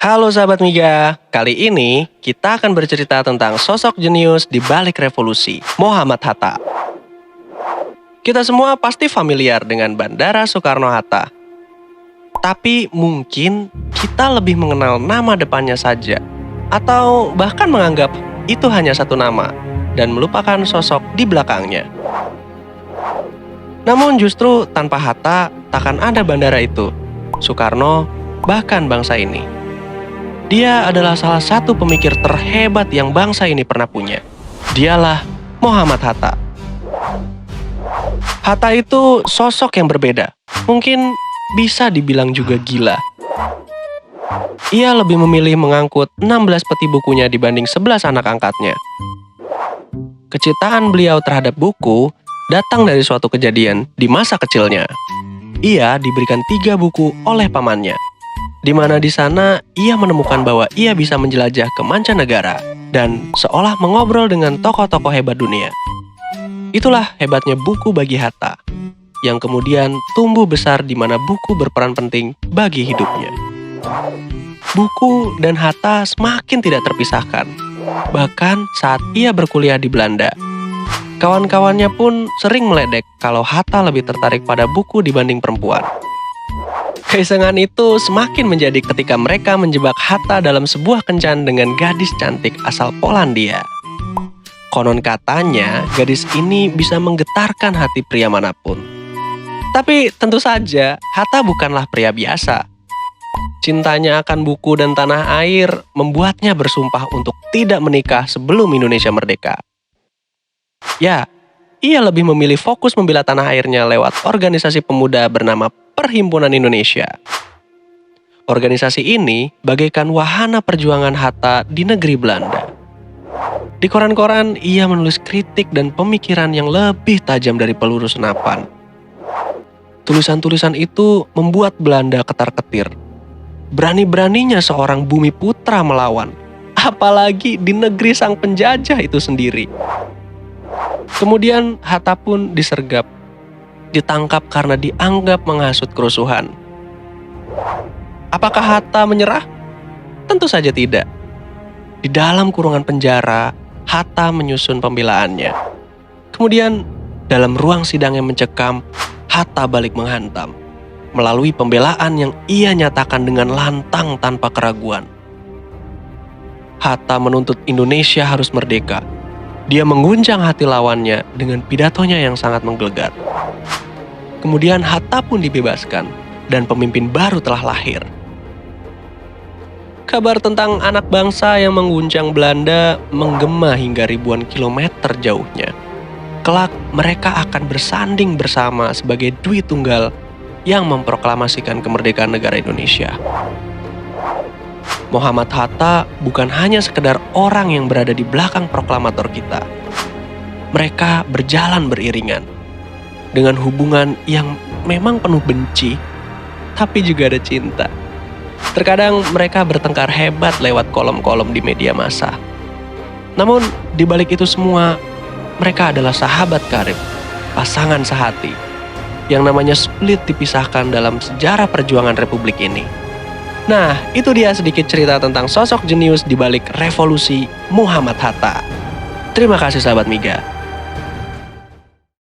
Halo sahabat Miga, kali ini kita akan bercerita tentang sosok jenius di balik revolusi, Muhammad Hatta. Kita semua pasti familiar dengan Bandara Soekarno-Hatta. Tapi mungkin kita lebih mengenal nama depannya saja, atau bahkan menganggap itu hanya satu nama, dan melupakan sosok di belakangnya. Namun justru tanpa Hatta, takkan ada bandara itu, Soekarno, bahkan bangsa ini. Dia adalah salah satu pemikir terhebat yang bangsa ini pernah punya. Dialah Muhammad Hatta. Hatta itu sosok yang berbeda. Mungkin bisa dibilang juga gila. Ia lebih memilih mengangkut 16 peti bukunya dibanding 11 anak angkatnya. Kecintaan beliau terhadap buku datang dari suatu kejadian di masa kecilnya. Ia diberikan 3 buku oleh pamannya, di mana di sana ia menemukan bahwa ia bisa menjelajah ke mancanegara dan seolah mengobrol dengan tokoh-tokoh hebat dunia. Itulah hebatnya buku bagi Hatta, yang kemudian tumbuh besar di mana buku berperan penting bagi hidupnya. Buku dan Hatta semakin tidak terpisahkan, bahkan saat ia berkuliah di Belanda. Kawan-kawannya pun sering meledek kalau Hatta lebih tertarik pada buku dibanding perempuan. Keisengan itu semakin menjadi ketika mereka menjebak Hatta dalam sebuah kencan dengan gadis cantik asal Polandia. Konon katanya, gadis ini bisa menggetarkan hati pria manapun. Tapi tentu saja, Hatta bukanlah pria biasa. Cintanya akan buku dan tanah air membuatnya bersumpah untuk tidak menikah sebelum Indonesia merdeka. Ya, ia lebih memilih fokus membela tanah airnya lewat organisasi pemuda bernama Perhimpunan Indonesia. Organisasi ini bagaikan wahana perjuangan Hatta di negeri Belanda. Di koran-koran, ia menulis kritik dan pemikiran yang lebih tajam dari peluru senapan. Tulisan-tulisan itu membuat Belanda ketar-ketir. Berani-beraninya seorang bumi putra melawan, apalagi di negeri sang penjajah itu sendiri. Kemudian Hatta pun disergap, ditangkap karena dianggap menghasut kerusuhan. Apakah Hatta menyerah? Tentu saja tidak. Di dalam kurungan penjara, Hatta menyusun pembelaannya. Kemudian, dalam ruang sidang yang mencekam, Hatta balik menghantam, melalui pembelaan yang ia nyatakan dengan lantang tanpa keraguan. Hatta menuntut Indonesia harus merdeka. Dia mengguncang hati lawannya dengan pidatonya yang sangat menggelegar. Kemudian Hatta pun dibebaskan dan pemimpin baru telah lahir. Kabar tentang anak bangsa yang mengguncang Belanda menggema hingga ribuan kilometer jauhnya. Kelak mereka akan bersanding bersama sebagai Dwi Tunggal yang memproklamasikan kemerdekaan negara Indonesia. Muhammad Hatta bukan hanya sekedar orang yang berada di belakang proklamator kita. Mereka berjalan beriringan, dengan hubungan yang memang penuh benci, tapi juga ada cinta. Terkadang mereka bertengkar hebat lewat kolom-kolom di media massa. Namun, di balik itu semua, mereka adalah sahabat karib, pasangan sehati, yang namanya split dipisahkan dalam sejarah perjuangan Republik ini. Nah, itu dia sedikit cerita tentang sosok jenius di balik revolusi Muhammad Hatta. Terima kasih sahabat Miga.